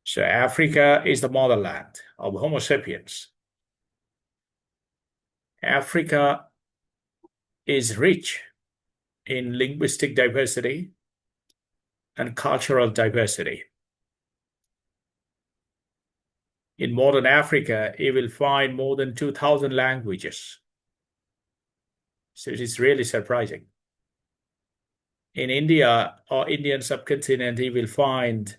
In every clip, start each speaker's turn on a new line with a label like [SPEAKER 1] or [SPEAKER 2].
[SPEAKER 1] So Africa is the motherland of Homo sapiens. Africa is rich in linguistic diversity and cultural diversity. In modern Africa, you will find more than 2,000 languages. So it is really surprising. In India or Indian subcontinent, you will find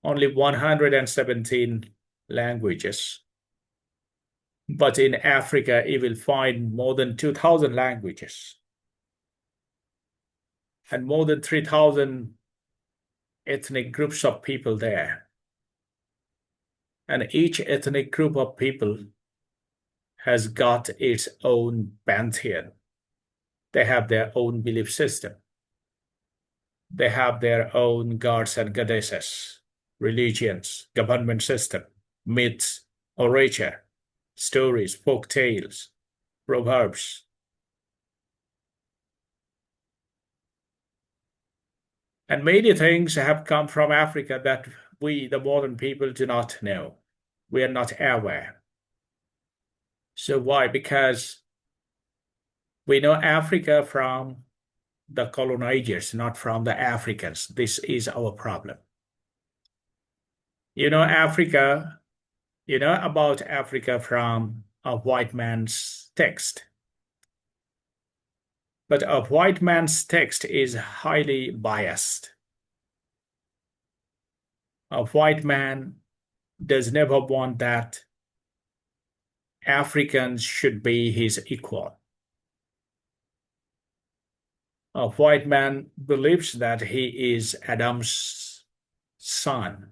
[SPEAKER 1] only 117 languages. But in Africa, you will find more than 2,000 languages and more than 3,000 ethnic groups of people there. And each ethnic group of people has got its own pantheon. They have their own belief system. They have their own gods and goddesses, religions, government system, myths, orature, stories, folk tales, proverbs. And many things have come from Africa that we, the modern people, do not know. We are not aware. So why? Because we know Africa from the colonizers, not from the Africans. This is our problem. You know Africa, you know about Africa from a white man's text. But a white man's text is highly biased. A white man does never want that Africans should be his equal. A white man believes that he is Adam's son,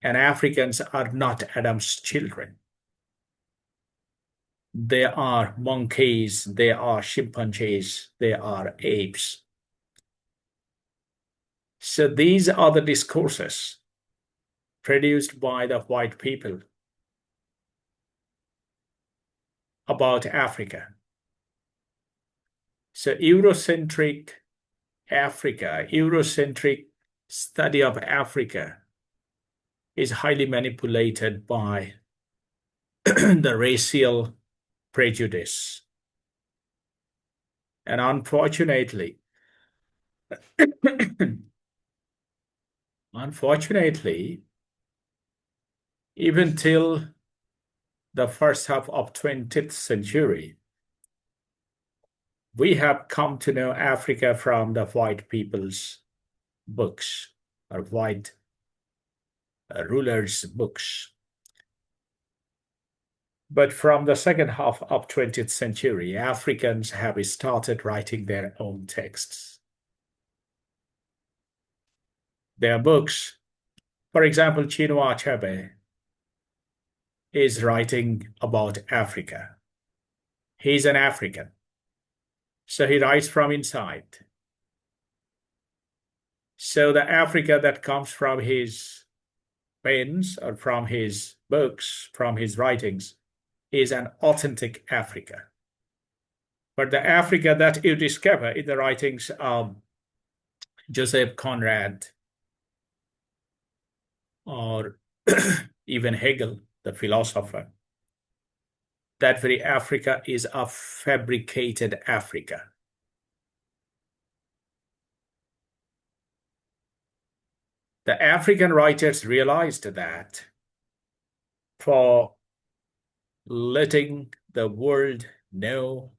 [SPEAKER 1] and Africans are not Adam's children. They are monkeys, they are chimpanzees, they are apes. So these are the discourses produced by the white people about Africa. So Eurocentric Africa, Eurocentric study of Africa is highly manipulated by the racial prejudice. And unfortunately, unfortunately, even till the first half of 20th century, we have come to know Africa from the white people's books or white rulers' books. But from the second half of 20th century, Africans have started writing their own texts. Their books, for example, Chinua Achebe is writing about Africa. He's an African, so he writes from inside. So the Africa that comes from his pens or from his books, from his writings, is an authentic Africa. But the Africa that you discover in the writings of Joseph Conrad or even Hegel, the philosopher, that very Africa is a fabricated Africa. The African writers realized that for letting the world know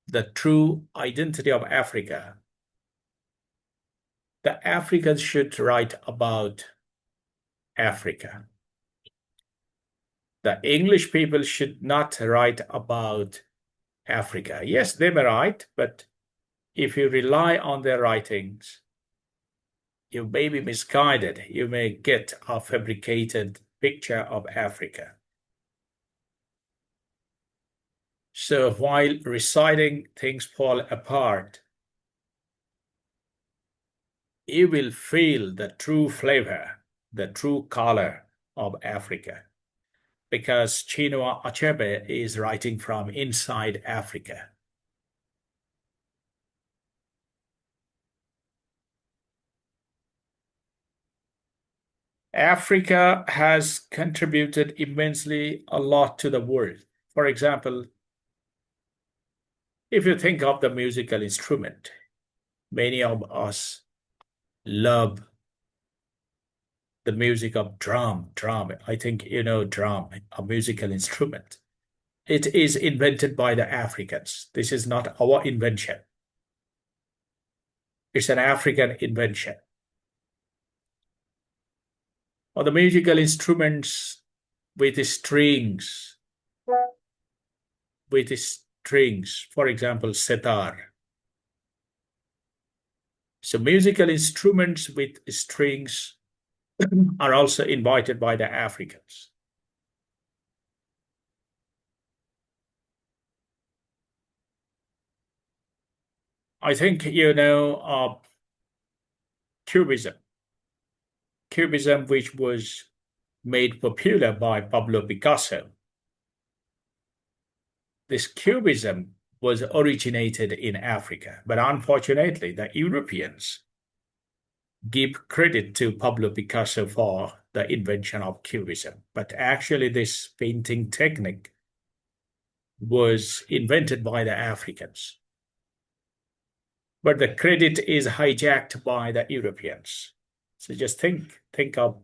[SPEAKER 1] the true identity of Africa, the Africans should write about Africa. The English people should not write about Africa. Yes, they may write, but if you rely on their writings, you may be misguided. You may get a fabricated picture of Africa. So while reciting things fall apart, you will feel the true flavor, the true color of Africa. Because Chinua Achebe is writing from inside Africa. Africa has contributed immensely a lot to the world. For example, if you think of the musical instrument, many of us love the music of drum. I think you know drum, a musical instrument. It is invented by the Africans. This is not our invention. It's an African invention. Or the musical instruments with strings, for example, sitar. So musical instruments with strings are also invited by the Africans. I think you know Cubism. Cubism, which was made popular by Pablo Picasso. This Cubism was originated in Africa, but unfortunately, the Europeans give credit to Pablo Picasso for the invention of Cubism. But actually, this painting technique was invented by the Africans. But the credit is hijacked by the Europeans. So just think of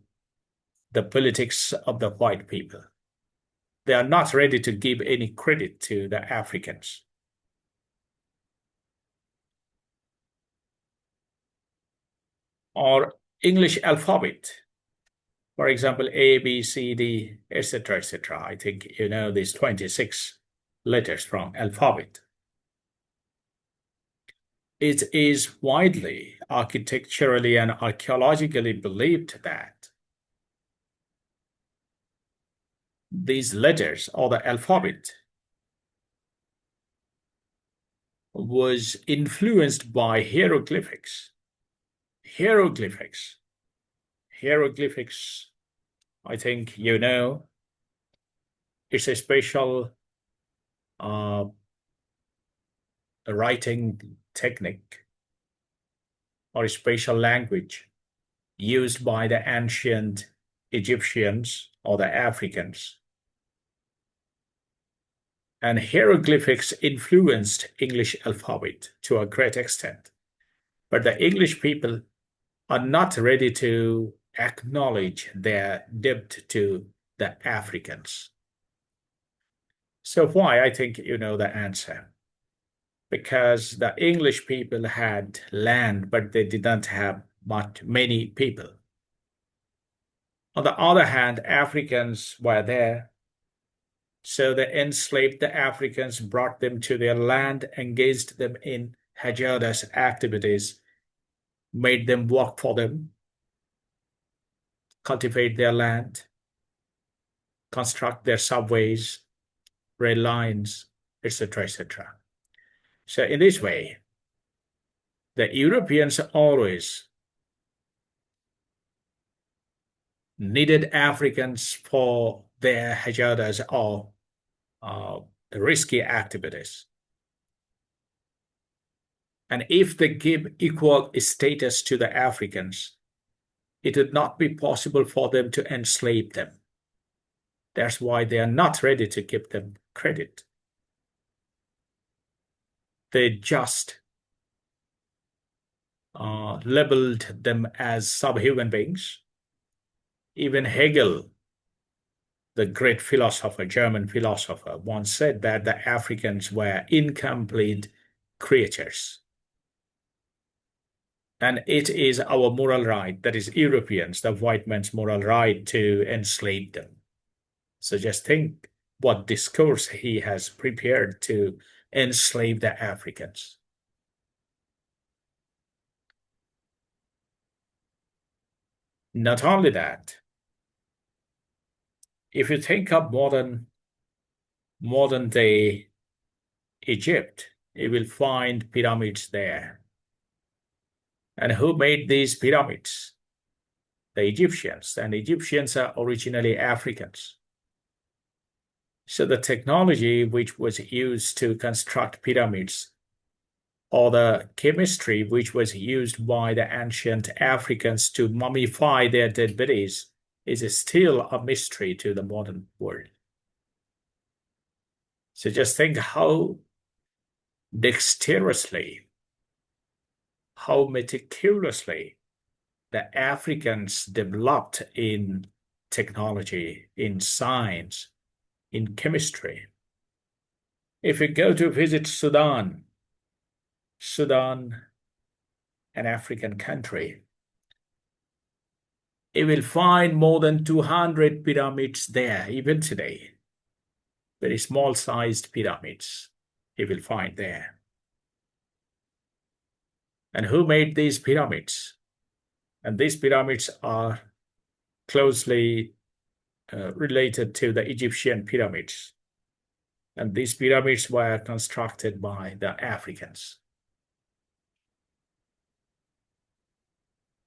[SPEAKER 1] the politics of the white people. They are not ready to give any credit to the Africans. Or English alphabet, for example, A, B, C, D, etc., etc. I think you know these 26 letters from alphabet. It is widely architecturally and archaeologically believed that these letters or the alphabet was influenced by hieroglyphics. Hieroglyphics, I think you know, it's a special uh, writing technique or a special language used by the ancient Egyptians or the Africans. And hieroglyphics influenced English alphabet to a great extent. But the English people are not ready to acknowledge their debt to the Africans. So why? I think you know the answer. Because the English people had land, but they did not have many people. On the other hand, Africans were there. So they enslaved the Africans, brought them to their land, engaged them in hazardous activities, made them work for them, cultivate their land, construct their subways, rail lines, etc., etc. So in this way, the Europeans always needed Africans for their hazardous or risky activities. And if they give equal status to the Africans, it would not be possible for them to enslave them. That's why they are not ready to give them credit. They just labeled them as subhuman beings. Even Hegel, the great philosopher, German philosopher, once said that the Africans were incomplete creatures. And it is our moral right, that is Europeans, the white man's moral right to enslave them. So just think what discourse he has prepared to enslave the Africans. Not only that, if you think of modern day Egypt, you will find pyramids there. And who made these pyramids? The Egyptians, and Egyptians are originally Africans. So the technology which was used to construct pyramids, or the chemistry which was used by the ancient Africans to mummify their dead bodies, is still a mystery to the modern world. So just think how dexterously, how meticulously the Africans developed in technology, in science, in chemistry. If you go to visit Sudan, an African country, you will find more than 200 pyramids there, even today. Very small sized pyramids you will find there. And who made these pyramids? And these pyramids are closely related to the Egyptian pyramids. And these pyramids were constructed by the Africans.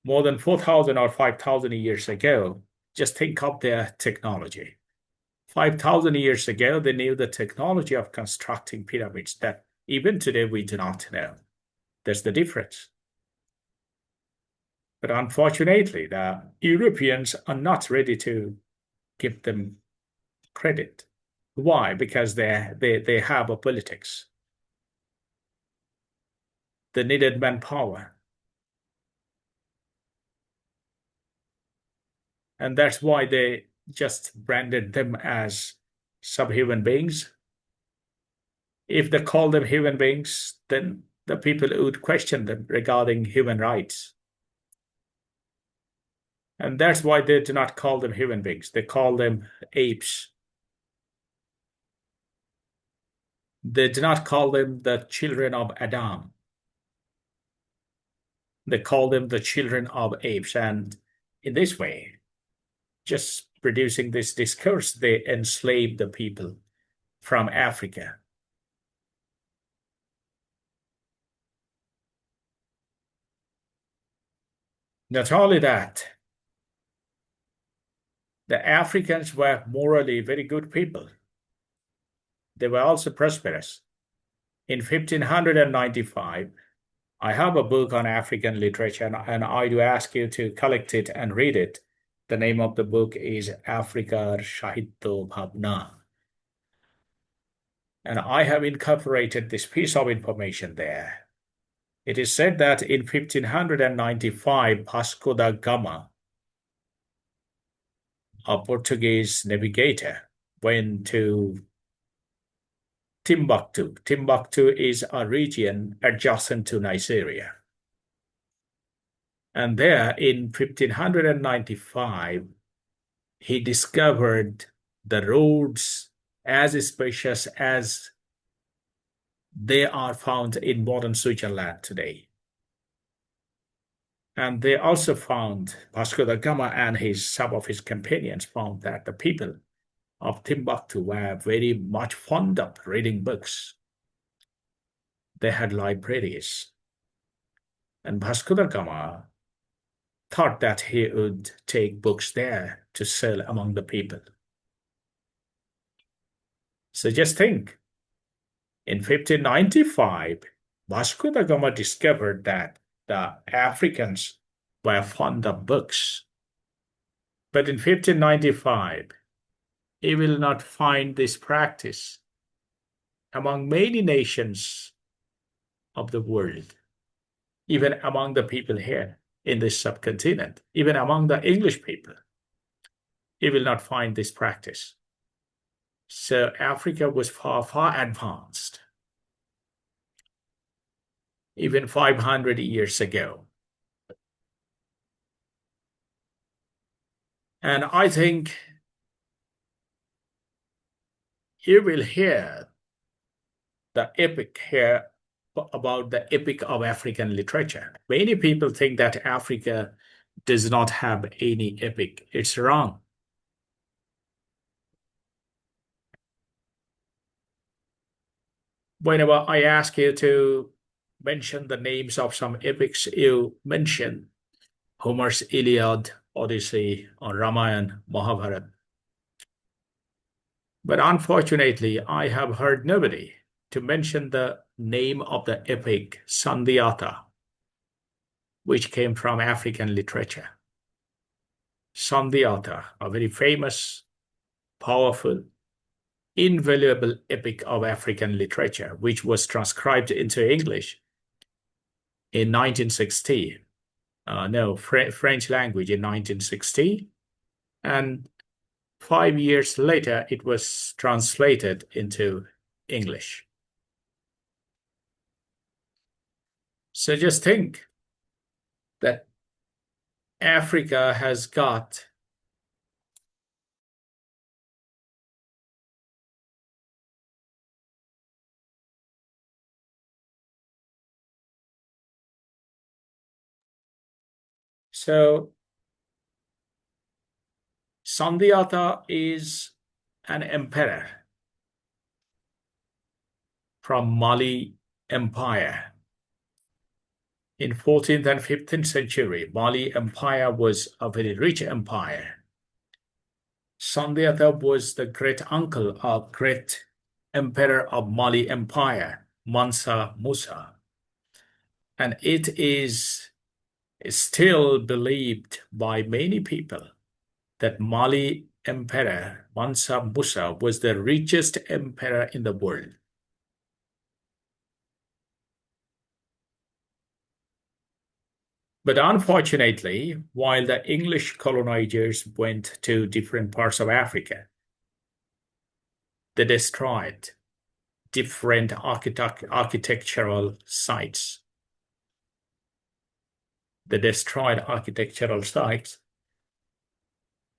[SPEAKER 1] More than 4,000 or 5,000 years ago, just think of their technology. 5,000 years ago, they knew the technology of constructing pyramids that even today we do not know. That's the difference. But unfortunately, the Europeans are not ready to give them credit. Why? Because they have a politics. They needed manpower. And that's why they just branded them as subhuman beings. If they call them human beings, then the people would question them regarding human rights. And that's why they do not call them human beings. They call them apes. They do not call them the children of Adam. They call them the children of apes. And in this way, just producing this discourse, they enslave the people from Africa. Not only that, the Africans were morally very good people. They were also prosperous. In 1595, I have a book on African literature, and I do ask you to collect it and read it. The name of the book is Africa Shahitya Bhavna. And I have incorporated this piece of information there. It is said that in 1595, Vasco da Gama, a Portuguese navigator, went to Timbuktu. Timbuktu is a region adjacent to Nigeria. And there in 1595, he discovered the roads as spacious as they are found in modern Switzerland today. And they also found, Vasco da Gama and some of his companions found that the people of Timbuktu were very much fond of reading books. They had libraries. And Vasco da Gama thought that he would take books there to sell among the people. So just think, in 1595, Vasco da Gama discovered that the Africans were fond of books. But in 1595, he will not find this practice among many nations of the world, even among the people here in this subcontinent, even among the English people. He will not find this practice. So Africa was far, far advanced, even 500 years ago. And I think you will hear the epic here about the epic of African literature. Many people think that Africa does not have any epic. It's wrong. Whenever I ask you to mention the names of some epics, you mention Homer's Iliad, Odyssey, or Ramayana, Mahabharata. But unfortunately, I have heard nobody to mention the name of the epic Sandhyata, which came from African literature. Sandhyata, a very famous, powerful, invaluable epic of African literature, which was transcribed into English in 1960. No, French language in 1960. And 5 years later, it was translated into English. So just think that Africa has got so Sandhyata is an emperor from Mali Empire. In 14th and 15th century, Mali Empire was a very rich empire. Sandhyata was the great uncle of great emperor of Mali Empire, Mansa Musa. And it is still believed by many people that Mali Emperor Mansa Musa was the richest emperor in the world. But unfortunately, while the English colonizers went to different parts of Africa, they destroyed different architectural sites. They destroyed architectural sites.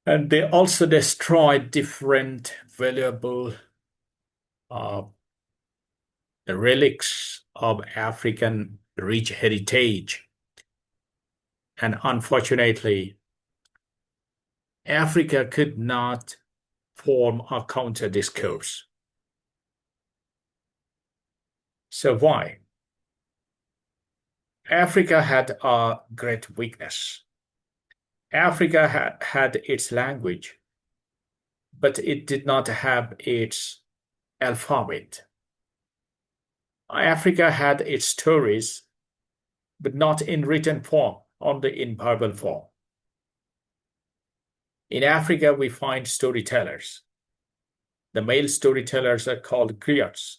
[SPEAKER 1] And they also destroyed different valuable relics of African rich heritage. And unfortunately, Africa could not form a counter discourse. So why? Africa had a great weakness. Africa had its language, but it did not have its alphabet. Africa had its stories, but not in written form, only in verbal form. In Africa, we find storytellers. The male storytellers are called griots.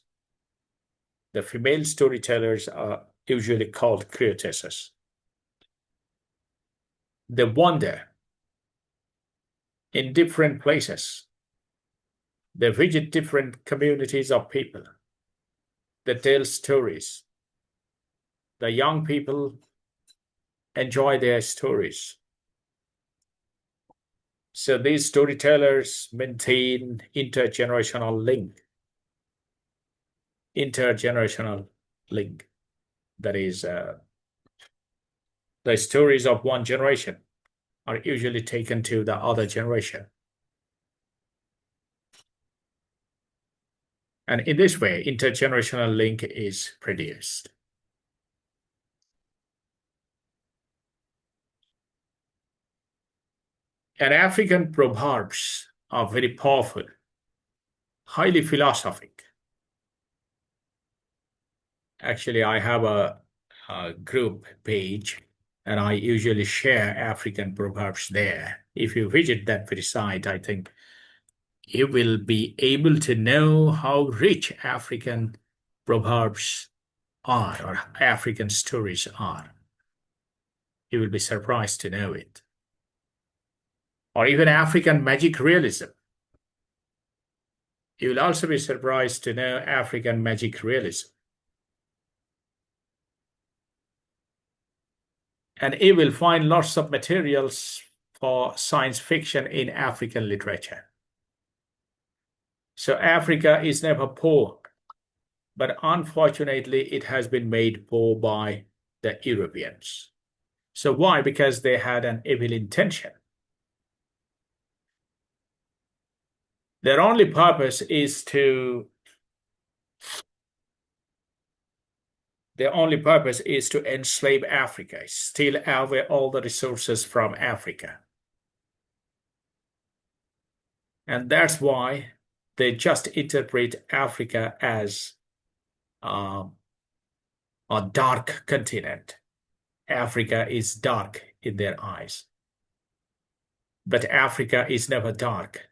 [SPEAKER 1] The female storytellers are usually called criotesses. They wander in different places. They visit different communities of people. They tell stories. The young people enjoy their stories. So these storytellers maintain intergenerational link. Intergenerational link. That is, the stories of one generation are usually taken to the other generation. And in this way, intergenerational link is produced. And African proverbs are very powerful, highly philosophic. Actually, I have a group page, and I usually share African proverbs there. If you visit that very site, I think you will be able to know how rich African proverbs are or African stories are. You will be surprised to know it. Or even African magic realism. You will also be surprised to know African magic realism. And you will find lots of materials for science fiction in African literature. So Africa is never poor, but unfortunately it has been made poor by the Europeans. So why? Because they had an evil intention. Their only purpose is to enslave Africa, steal away all the resources from Africa. And that's why they just interpret Africa as a dark continent. Africa is dark in their eyes. but Africa is never dark.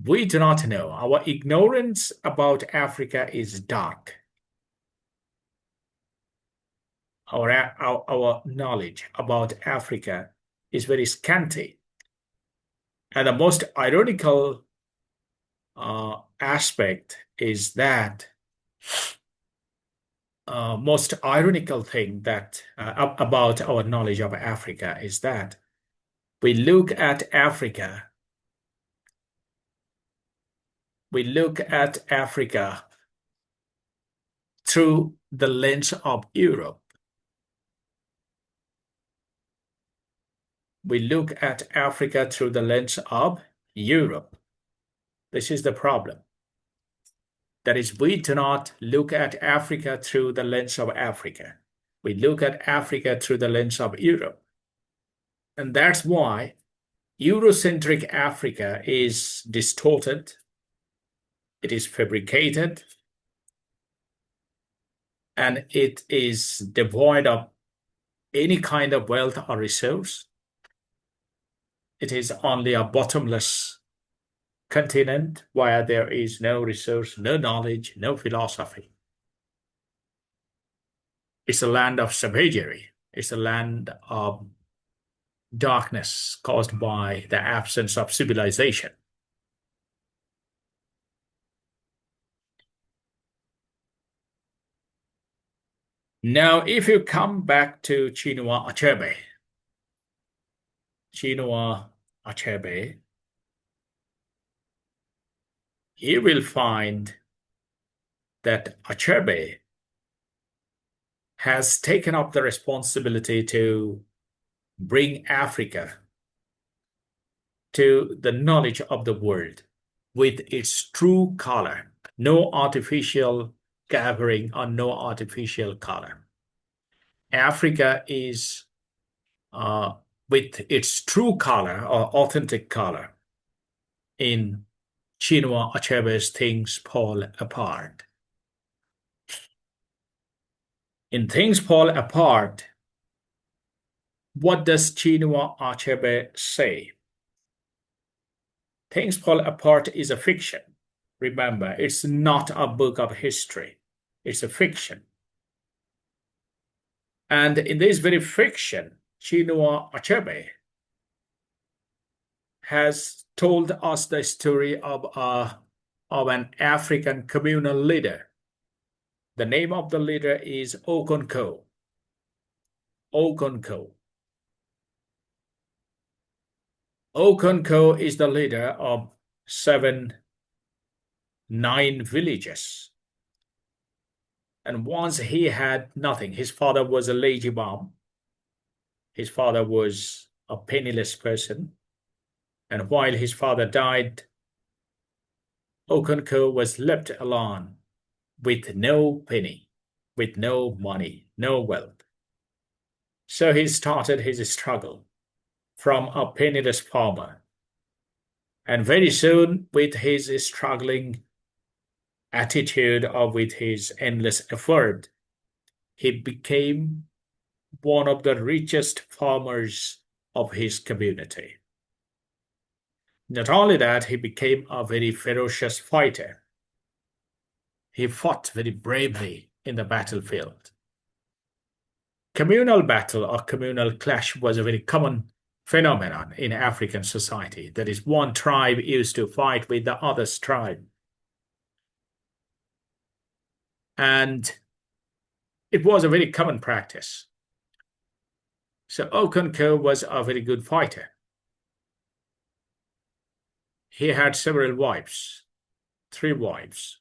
[SPEAKER 1] We do not know. Our ignorance about Africa is dark. Our knowledge about Africa is very scanty. And the most ironical aspect is that most ironical thing that about our knowledge of Africa is that we look at Africa, we look at Africa through the lens of Europe. We look at Africa through the lens of Europe. This is the problem. That is, we do not look at Africa through the lens of Africa. We look at Africa through the lens of Europe. And that's why Eurocentric Africa is distorted, it is fabricated, and it is devoid of any kind of wealth or resource. It is only a bottomless continent where there is no resource, no knowledge, no philosophy. It's a land of savagery. It's a land of darkness caused by the absence of civilization. Now, if you come back to Chinua Achebe, Chinua Achebe, you will find that Achebe has taken up the responsibility to bring Africa to the knowledge of the world with its true color, no artificial covering or no artificial color. Africa is with its true color or authentic color in Chinua Achebe's Things Fall Apart. In Things Fall Apart, what does Chinua Achebe say? Things Fall Apart is a fiction. Remember, it's not a book of history. It's a fiction. And in this very fiction, Chinua Achebe has told us the story of an African communal leader. The name of the leader is Okonkwo. Okonkwo. Okonkwo is the leader of 9 villages. And once he had nothing, his father was a lazy bum. His father was a penniless person. And while his father died, Okonkwo was left alone with no penny, with no money, no wealth. So he started his struggle from a penniless farmer. And very soon, with his struggling attitude or with his endless effort, he became one of the richest farmers of his community. Not only that, he became a very ferocious fighter. He fought very bravely in the battlefield. Communal battle or communal clash was a very common phenomenon in African society. That is, one tribe used to fight with the other tribe. And it was a very common practice. So Okonkwo was a very good fighter. He had several wives, 3 wives.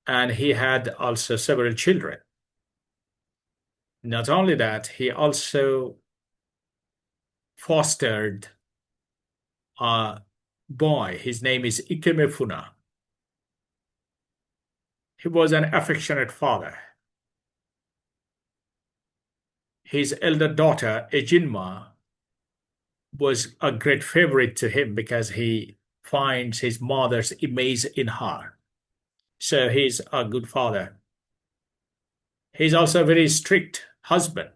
[SPEAKER 1] And he had also several children. Not only that, he also fostered a boy. His name is Ikemefuna. He was an affectionate father. His elder daughter, Ejinma, was a great favorite to him because he finds his mother's image in her. So he's a good father. He's also a very strict husband.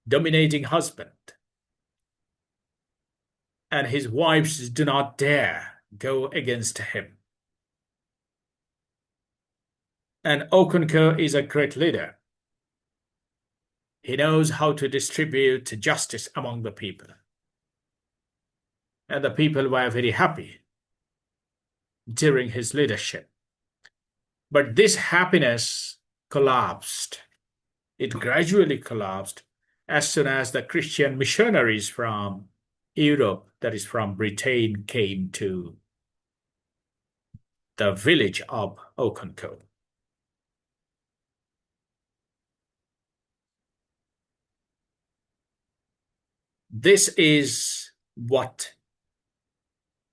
[SPEAKER 1] dominating husband, and his wives do not dare go against him. And Okonkwo is a great leader. He knows how to distribute justice among the people. And the people were very happy during his leadership. But this happiness collapsed. It gradually collapsed as soon as the Christian missionaries from Europe, that is from Britain, came to the village of Okonkwo. This is what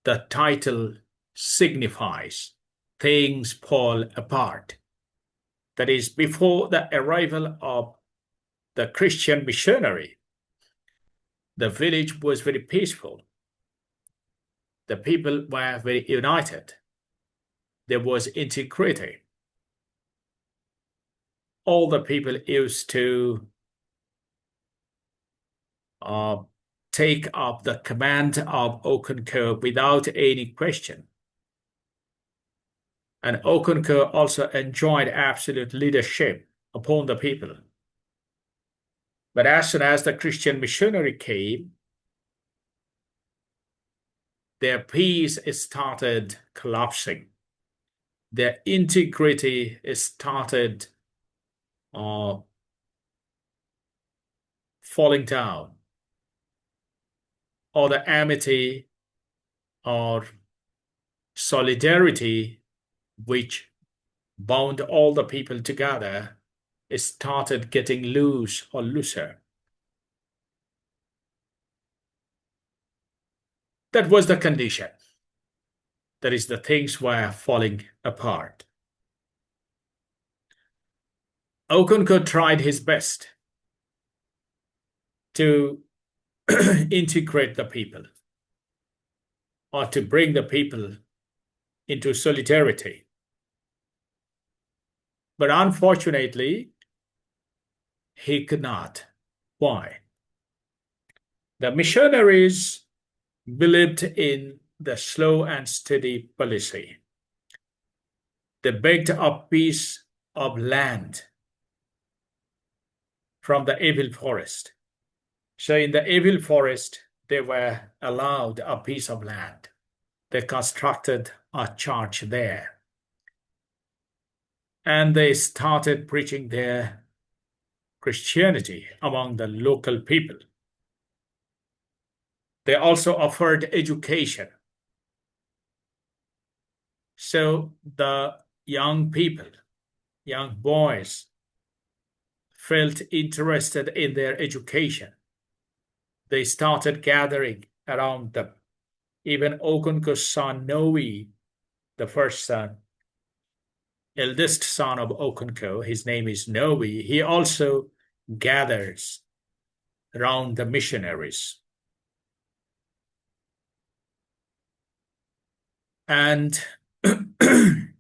[SPEAKER 1] the title signifies: things fall apart. That is, before the arrival of the Christian missionary, the village was very peaceful. The people were very united. There was integrity. All the people used to take up the command of Okonkwo without any question. And Okonkwo also enjoyed absolute leadership upon the people. But as soon as the Christian missionary came, their peace started collapsing. Their integrity started falling down. Or the amity or solidarity which bound all the people together started getting loose or looser. That was the condition. That is, the things were falling apart. Okonkwo tried his best to integrate the people or to bring the people into solidarity. But unfortunately, he could not. Why? The missionaries believed in the slow and steady policy. They begged a piece of land from the evil forest. So in the evil forest, they were allowed a piece of land. They constructed a church there. And they started preaching their Christianity among the local people. They also offered education. So the young people, young boys, felt interested in their education. They started gathering around them. Even Okonkwo's son, Noe, the first son, eldest son of Okonkwo, his name is Noe, he also gathers around the missionaries. And the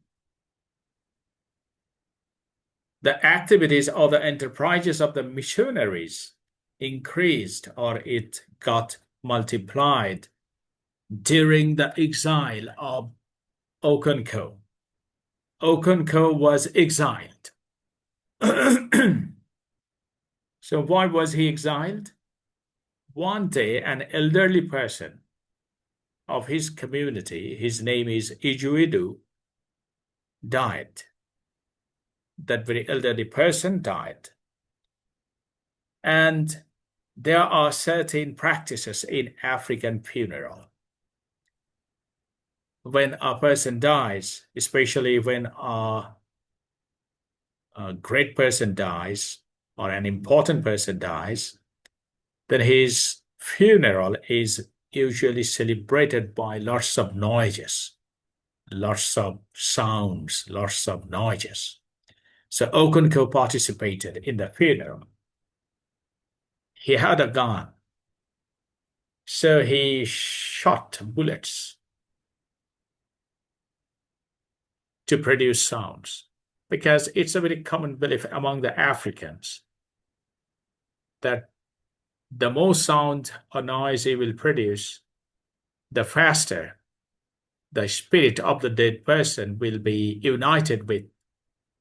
[SPEAKER 1] activities or the enterprises of the missionaries increased, or it got multiplied during the exile of Okonkwo. Okonkwo was exiled. So why was he exiled? One day, an elderly person of his community, his name is Ijuidu, died. That very elderly person died. And there are certain practices in African funeral. When a person dies, especially when a great person dies or an important person dies, then his funeral is usually celebrated by lots of noises, lots of sounds, lots of noises. So Okonkwo participated in the funeral. He had a gun. So he shot bullets to produce sounds, because it's a very common belief among the Africans that The more sound or noise he will produce, the faster the spirit of the dead person will be united with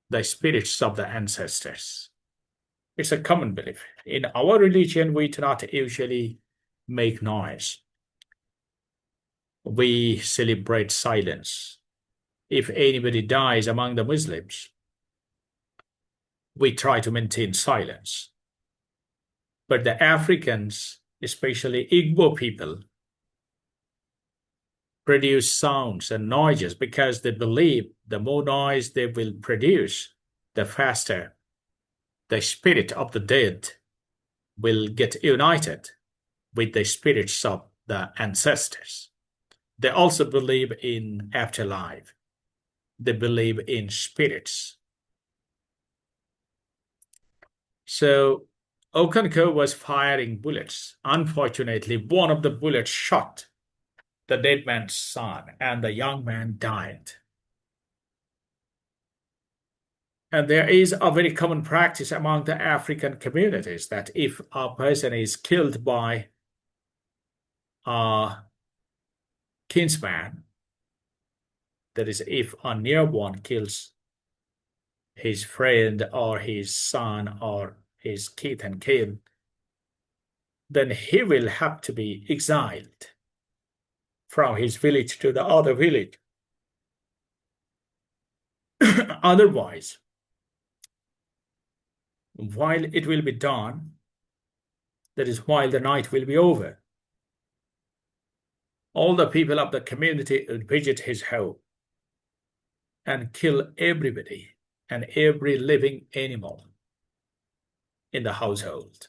[SPEAKER 1] the spirits of the ancestors. It's a common belief. In our religion, we do not usually make noise. We celebrate silence. If anybody dies among the Muslims, we try to maintain silence. But the Africans, especially Igbo people, produce sounds and noises because they believe the more noise they will produce, the faster the spirit of the dead will get united with the spirits of the ancestors. They also believe in afterlife. They believe in spirits. So Okonko was firing bullets. Unfortunately, one of the bullets shot the dead man's son, and the young man died. And there is a very common practice among the African communities that if a person is killed by a kinsman, that is, if a near one kills his friend or his son or his kith and kin, then he will have to be exiled from his village to the other village. Otherwise, while it will be done, that is, while the night will be over, all the people of the community would visit his home and kill everybody and every living animal in the household.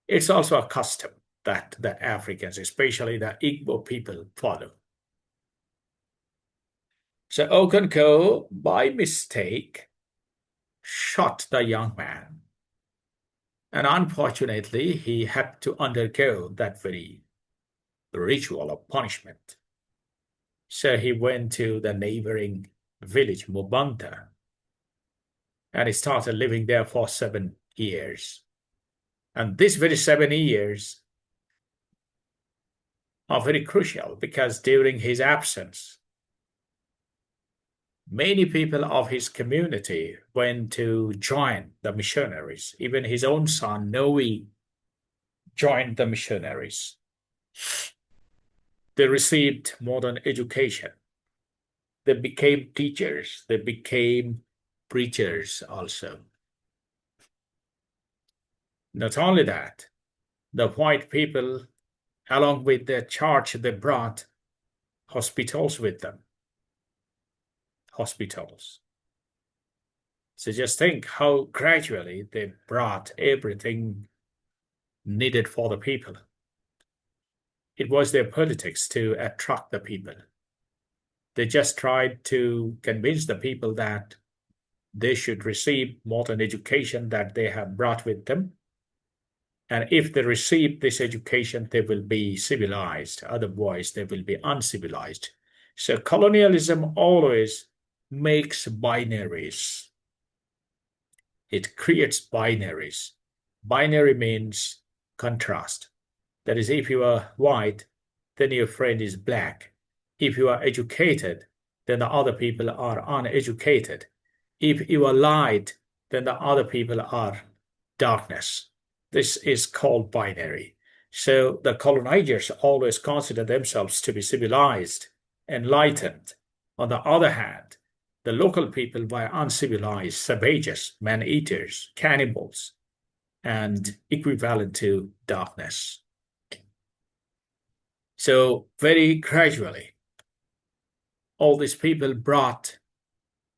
[SPEAKER 1] It's also a custom that the Africans, especially the Igbo people, follow. So Okonko, by mistake, shot the young man. And unfortunately, he had to undergo that very ritual of punishment. So he went to the neighboring village, Mubanta, and he started living there for 7 years. And these very 7 years are very crucial because during his absence, many people of his community went to join the missionaries. Even his own son, Noe, joined the missionaries. They received modern education. They became teachers. They became preachers also. Not only that, the white people, along with their church, they brought hospitals with them. Hospitals. So just think how gradually they brought everything needed for the people. It was their politics to attract the people. They just tried to convince the people that they should receive modern education that they have brought with them. And if they receive this education, they will be civilized. Otherwise, they will be uncivilized. So colonialism always makes binaries. It creates binaries. Binary means contrast. That is, if you are white, then your friend is black. If you are educated, then the other people are uneducated. If you are light, then the other people are darkness. This is called binary. So the colonizers always consider themselves to be civilized, enlightened. On the other hand, the local people were uncivilized, savages, man-eaters, cannibals, and equivalent to darkness. So very gradually, all these people brought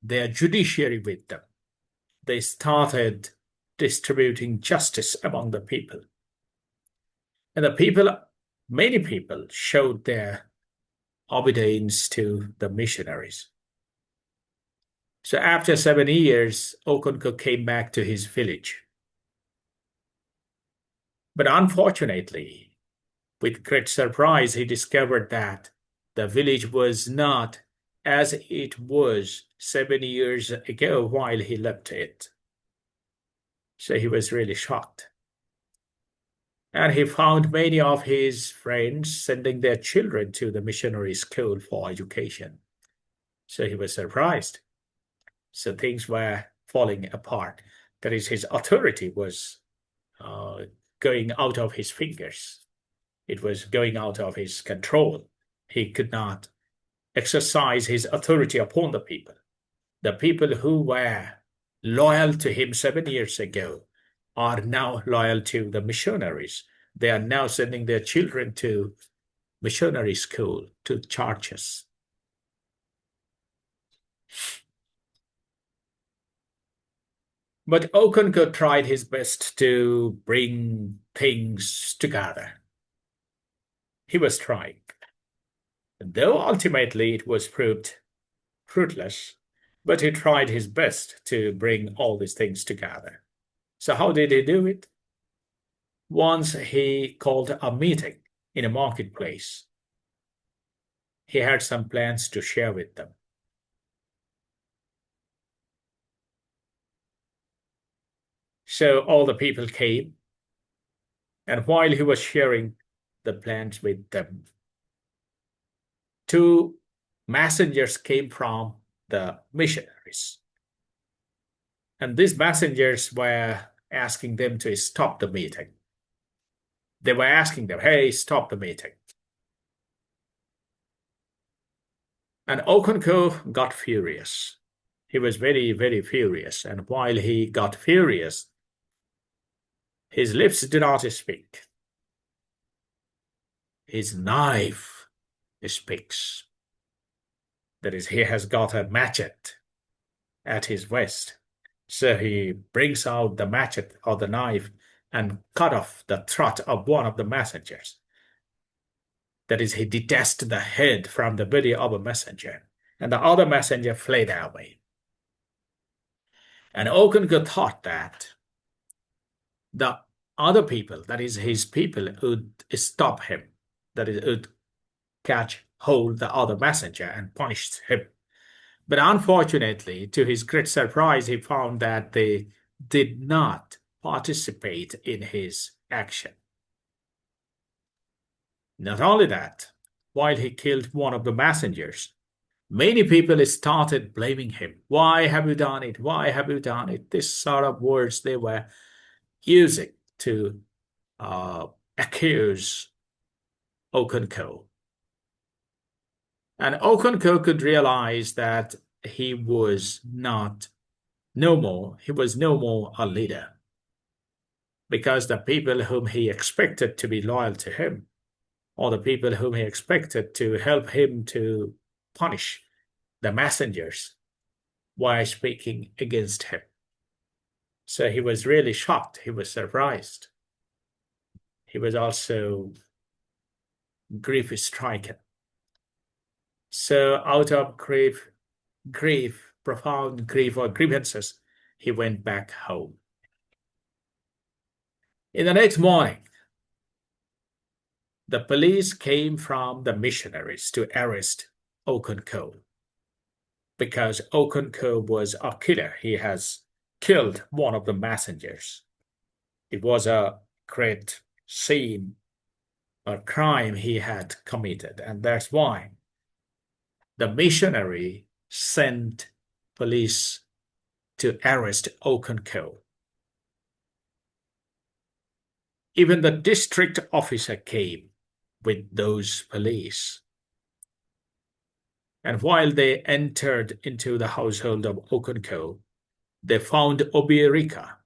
[SPEAKER 1] their judiciary with them. They started distributing justice among the people. And the people, many people, showed their obedience to the missionaries. So after 7 years, Okonko came back to his village. But unfortunately, with great surprise, he discovered that the village was not as it was 7 years ago while he left it. So he was really shocked. And he found many of his friends sending their children to the missionary school for education. So he was surprised. So things were falling apart. That is, his authority was uh, going out of his fingers. It was going out of his control. He could not exercise his authority upon the people. The people who were loyal to him 7 years ago are now loyal to the missionaries. They are now sending their children to missionary school, to churches. But Okonkwo tried his best to bring things together. He was trying, though ultimately it was proved fruitless, but he tried his best to bring all these things together. So how did he do it? Once he called a meeting in a marketplace. He had some plans to share with them. So all the people came, and while he was sharing the plans with them, two messengers came from the missionaries. And these messengers were asking them to stop the meeting. They were asking them, hey, stop the meeting. And Okonkwo got furious. He was very, very furious. And while he got furious, his lips did not speak. His knife speaks. That is, he has got a machete at his waist. So he brings out the machete or the knife and cut off the throat of one of the messengers. That is, he detached the head from the body of a messenger, and the other messenger fled away. And Okonkwo thought that the other people, that is his people, would stop him, that is, would catch hold the other messenger and punish him. But unfortunately, to his great surprise, he found that they did not participate in his action. Not only that, while he killed one of the messengers, many people started blaming him. Why have you done it? Why have you done it? This sort of words they were using to accuse Okonkwo. And Okonkwo could realize that he was no more a leader, because the people whom he expected to be loyal to him, or the people whom he expected to help him to punish the messengers, were speaking against him. So he was really shocked. He was surprised. He was also grief-stricken. So out of profound grief or grievances, he went back home. In the next morning, the police came from the missionaries to arrest Okonkwo, because Okonkwo was a killer. He has killed one of the messengers. It was a great sin or crime he had committed, and that's why the missionary sent police to arrest Okonkwo. Even the district officer came with those police. And while they entered into the household of Okonkwo, they found Obiorika.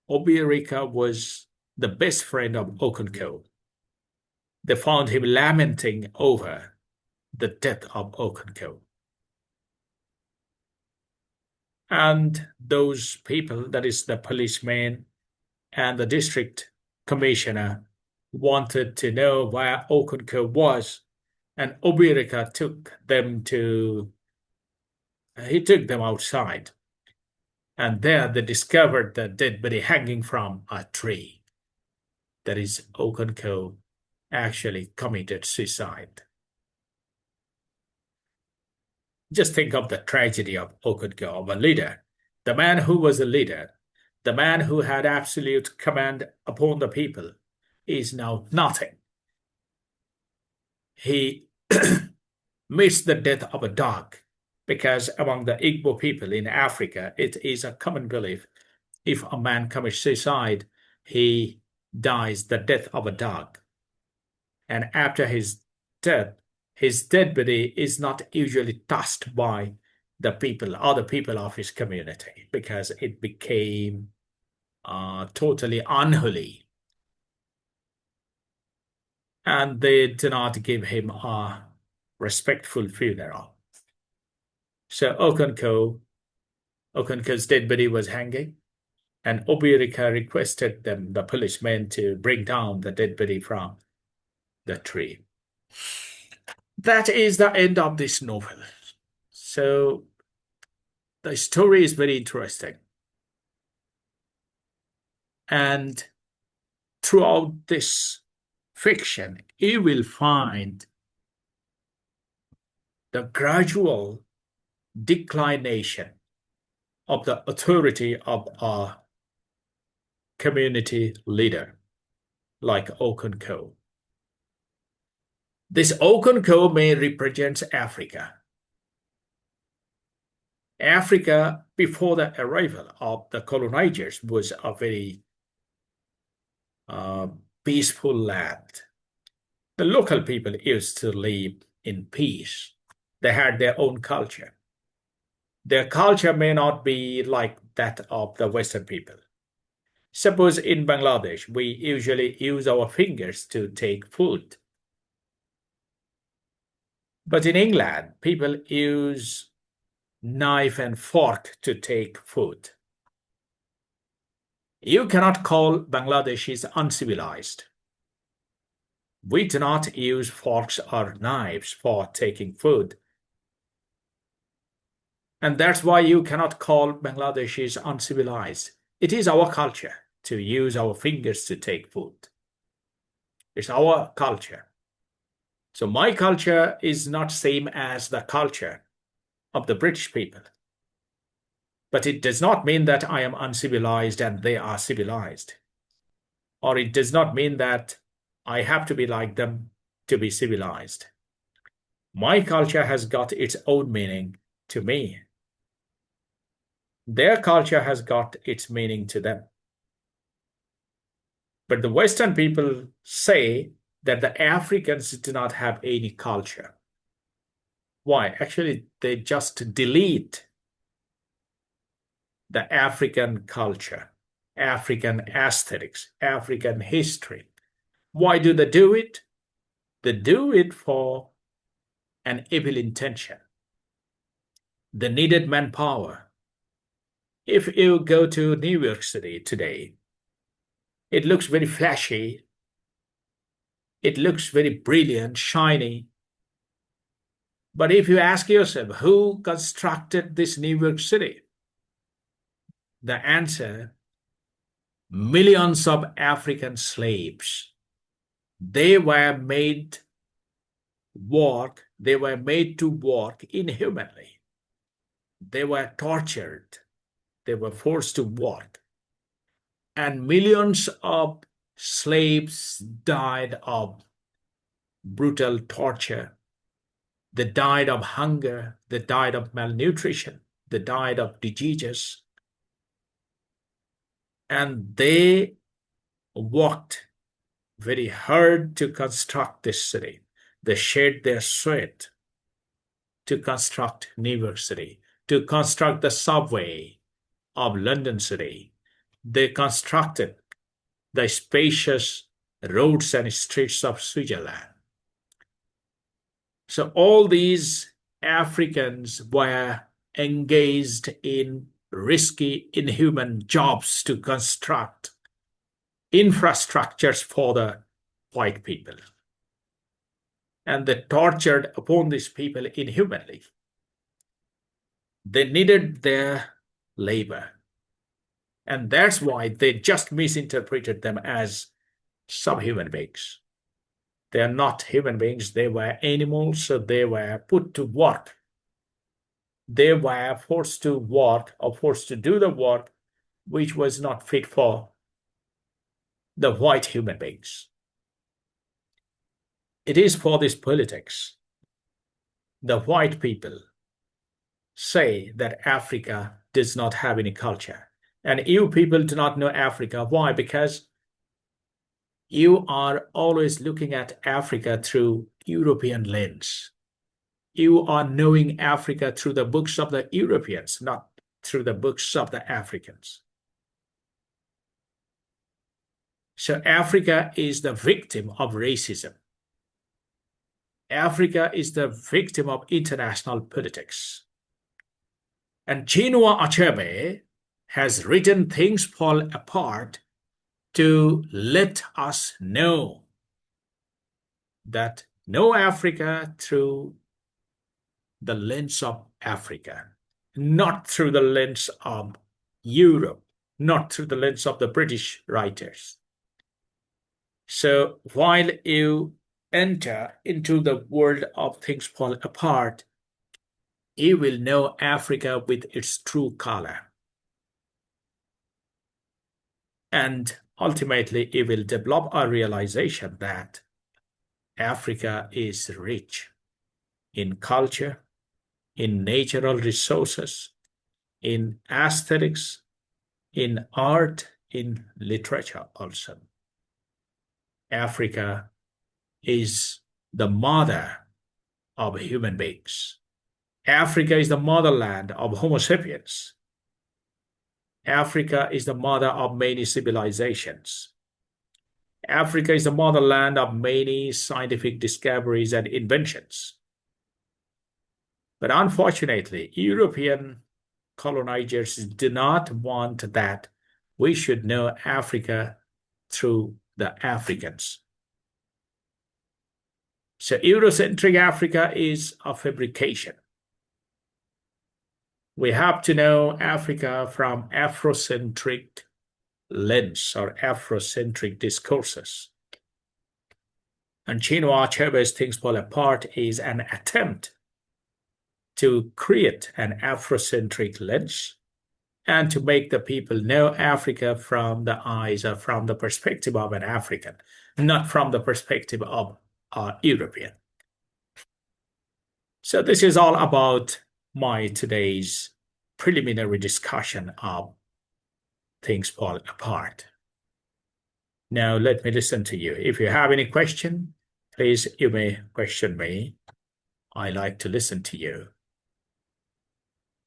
[SPEAKER 1] Obiorika was the best friend of Okonkwo. They found him lamenting over the death of Okonkwo. And those people, that is the policeman and the district commissioner, wanted to know where Okonkwo was, and Obiorika took them outside, and there they discovered the dead body hanging from a tree. That is, Okonkwo actually committed suicide. Just think of the tragedy of Okonkwo, of a leader, the man who was a leader, the man who had absolute command upon the people, is now nothing. He meets the death of a dog because among the Igbo people in Africa, it is a common belief if a man commits suicide, he dies the death of a dog. And after death, his dead body is not usually touched by the people, other people of his community, because it became totally unholy. And they do not give him a respectful funeral. So Okonko's dead body was hanging, and Obirika requested them, the policemen, to bring down the dead body from the tree. That is the end of this novel. So the story is very interesting. And throughout this fiction, you will find the gradual declination of the authority of a community leader like Okonko. This Okonko may represent Africa. Africa, before the arrival of the colonizers, was a very peaceful land. The local people used to live in peace. They had their own culture. Their culture may not be like that of the Western people. Suppose in Bangladesh, we usually use our fingers to take food. But in England, people use knife and fork to take food. You cannot call Bangladeshis uncivilized. We do not use forks or knives for taking food. And that's why you cannot call Bangladeshis uncivilized. It is our culture to use our fingers to take food. It's our culture. So my culture is not same as the culture of the British people. But it does not mean that I am uncivilized and they are civilized. Or it does not mean that I have to be like them to be civilized. My culture has got its own meaning to me. Their culture has got its meaning to them. But the Western people say that the Africans do not have any culture. Why? Actually, they just delete the African culture, African aesthetics, African history. Why do they do it? They do it for an evil intention. They needed manpower. If you go to New York City today, it looks very flashy. It looks very brilliant, shiny. But if you ask yourself, who constructed this New York City? The answer, millions of African slaves. They were made to work inhumanly. They were tortured. They were forced to work. And millions of slaves died of brutal torture. They died of hunger. They died of malnutrition. They died of diseases. And they worked very hard to construct this city. They shed their sweat to construct New York City, to construct the subway of London City. They constructed the spacious roads and streets of Switzerland. So all these Africans were engaged in risky, inhuman jobs to construct infrastructures for the white people. And they tortured upon these people inhumanly. They needed their labor. And that's why they just misinterpreted them as subhuman beings. They are not human beings. They were animals, so they were put to work. They were forced to work or forced to do the work which was not fit for the white human beings. It is for this politics. The white people say that Africa does not have any culture. And you people do not know Africa. Why? Because you are always looking at Africa through European lens. You are knowing Africa through the books of the Europeans, not through the books of the Africans. So Africa is the victim of racism. Africa is the victim of international politics. And Chinua Achebe has written Things Fall Apart to let us know that know Africa through the lens of Africa, not through the lens of Europe, not through the lens of the British writers. So while you enter into the world of Things Fall Apart, you will know Africa with its true color. And ultimately, you will develop a realization that Africa is rich in culture, in natural resources, in aesthetics, in art, in literature also. Africa is the mother of human beings. Africa is the motherland of Homo sapiens. Africa is the mother of many civilizations. Africa is the motherland of many scientific discoveries and inventions. But unfortunately, European colonizers do not want that we should know Africa through the Africans. So Eurocentric Africa is a fabrication. We have to know Africa from Afrocentric lens or Afrocentric discourses. And Chinua Achebe's Things Fall Apart is an attempt to create an Afrocentric lens and to make the people know Africa from the eyes or from the perspective of an African, not from the perspective of a European. So this is all about my today's preliminary discussion of Things Fall Apart. Now let me listen to you. If you have any question, please you may question me. I like to listen to you.